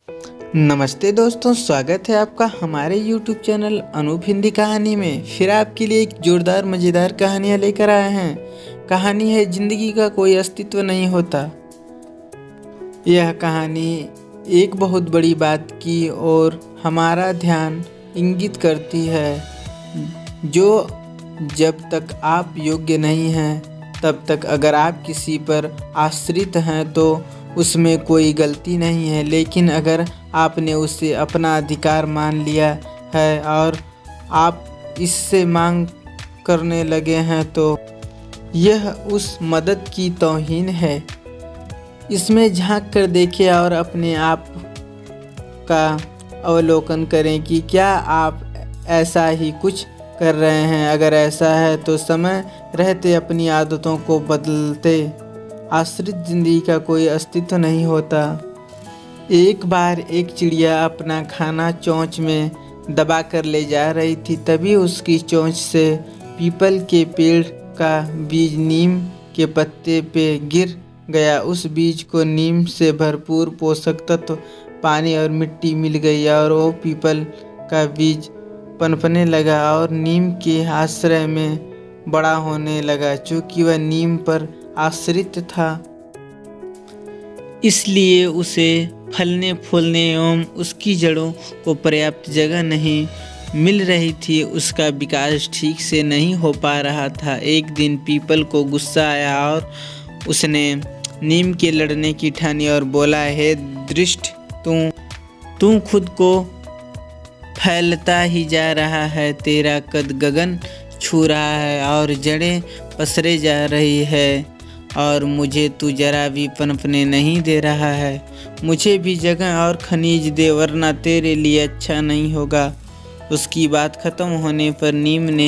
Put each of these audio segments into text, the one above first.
नमस्ते दोस्तों, स्वागत है आपका हमारे YouTube चैनल अनूप हिंदी कहानी में। फिर आपके लिए एक जोरदार मज़ेदार कहानियाँ लेकर आए हैं। कहानी है ज़िंदगी का कोई अस्तित्व नहीं होता। यह कहानी एक बहुत बड़ी बात की ओर हमारा ध्यान इंगित करती है, जो जब तक आप योग्य नहीं हैं तब तक अगर आप किसी पर आश्रित हैं तो उसमें कोई गलती नहीं है, लेकिन अगर आपने उसे अपना अधिकार मान लिया है और आप इससे मांग करने लगे हैं तो यह उस मदद की तौहीन है। इसमें झांक कर देखें और अपने आप का अवलोकन करें कि क्या आप ऐसा ही कुछ कर रहे हैं। अगर ऐसा है तो समय रहते अपनी आदतों को बदलते। आश्रित जिंदगी का कोई अस्तित्व नहीं होता। एक बार एक चिड़िया अपना खाना चोंच में दबा कर ले जा रही थी। तभी उसकी चोंच से पीपल के पेड़ का बीज नीम के पत्ते पे गिर गया। उस बीज को नीम से भरपूर पोषक तत्व, पानी और मिट्टी मिल गई और वो पीपल का बीज पनपने लगा और नीम के आश्रय में बड़ा होने लगा। चूँकि वह नीम पर आश्रित था, इसलिए उसे फलने फूलने एवं उसकी जड़ों को पर्याप्त जगह नहीं मिल रही थी। उसका विकास ठीक से नहीं हो पा रहा था। एक दिन पीपल को गुस्सा आया और उसने नीम के लड़ने की ठानी और बोला, हे दृष्ट, तू खुद को फैलता ही जा रहा है। तेरा कद गगन छू रहा है और जड़ें पसरे जा रही है और मुझे तू जरा भी पनपने नहीं दे रहा है। मुझे भी जगह और खनिज दे, वरना तेरे लिए अच्छा नहीं होगा। उसकी बात खत्म होने पर नीम ने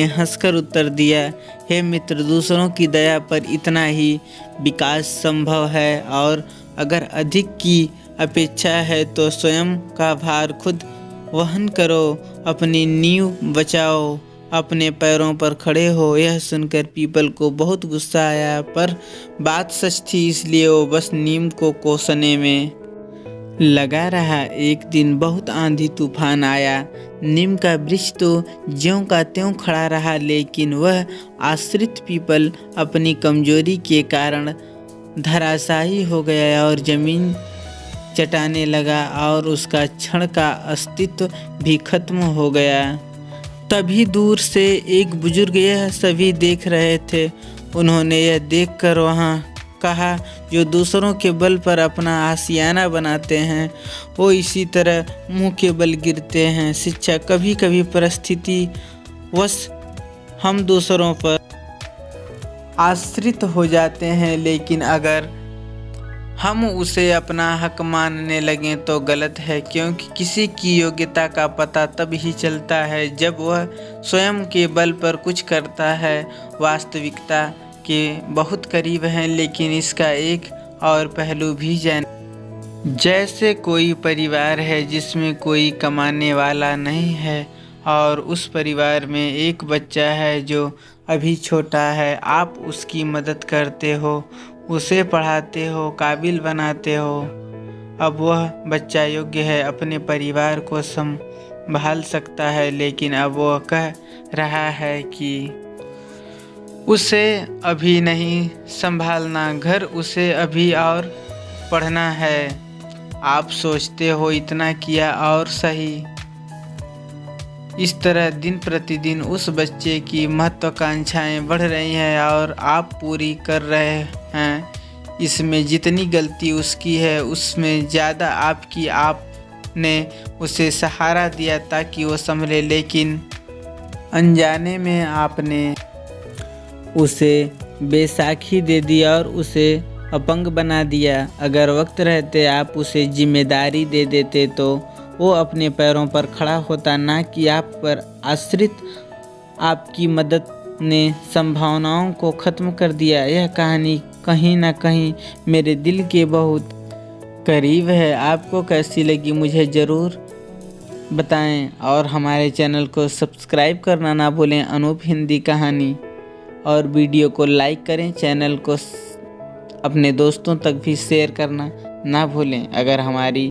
हंसकर उत्तर दिया, हे मित्र, दूसरों की दया पर इतना ही विकास संभव है और अगर अधिक की अपेक्षा है तो स्वयं का भार खुद वहन करो, अपनी नींव बचाओ, अपने पैरों पर खड़े हो। यह सुनकर पीपल को बहुत गुस्सा आया, पर बात सच थी, इसलिए वो बस नीम को कोसने में लगा रहा। एक दिन बहुत आंधी तूफान आया। नीम का वृक्ष तो ज्यों का त्यों खड़ा रहा, लेकिन वह आश्रित पीपल अपनी कमजोरी के कारण धराशायी हो गया और जमीन चटाने लगा और उसका क्षण का अस्तित्व भी खत्म हो गया। तभी दूर से एक बुजुर्ग यह सभी देख रहे थे। उन्होंने यह देखकर वहाँ कहा, जो दूसरों के बल पर अपना आशियाना बनाते हैं वो इसी तरह मुंह के बल गिरते हैं। शिक्षा कभी कभी परिस्थिति वश हम दूसरों पर आश्रित हो जाते हैं, लेकिन अगर हम उसे अपना हक मानने लगें तो गलत है, क्योंकि किसी की योग्यता का पता तब ही चलता है जब वह स्वयं के बल पर कुछ करता है। वास्तविकता के बहुत करीब हैं, लेकिन इसका एक और पहलू भी जैसे कोई परिवार है जिसमें कोई कमाने वाला नहीं है और उस परिवार में एक बच्चा है जो अभी छोटा है। आप उसकी मदद करते हो, उसे पढ़ाते हो, काबिल बनाते हो। अब वह बच्चा योग्य है, अपने परिवार को संभाल सकता है, लेकिन अब वह कह रहा है कि उसे अभी नहीं संभालना, घर उसे अभी और पढ़ना है। आप सोचते हो इतना किया और सही। इस तरह दिन प्रतिदिन उस बच्चे की महत्वाकांक्षाएं बढ़ रही हैं और आप पूरी कर रहे हैं। इसमें जितनी गलती उसकी है उसमें ज़्यादा आपकी। आपने उसे सहारा दिया ताकि वो संभले, लेकिन अनजाने में आपने उसे बैसाखी दे दी और उसे अपंग बना दिया। अगर वक्त रहते आप उसे जिम्मेदारी दे देते तो वो अपने पैरों पर खड़ा होता, ना कि आप पर आश्रित। आपकी मदद ने संभावनाओं को ख़त्म कर दिया। यह कहानी कहीं ना कहीं मेरे दिल के बहुत करीब है। आपको कैसी लगी मुझे ज़रूर बताएं और हमारे चैनल को सब्सक्राइब करना ना भूलें, अनूप हिंदी कहानी। और वीडियो को लाइक करें, चैनल को अपने दोस्तों तक भी शेयर करना ना भूलें। अगर हमारी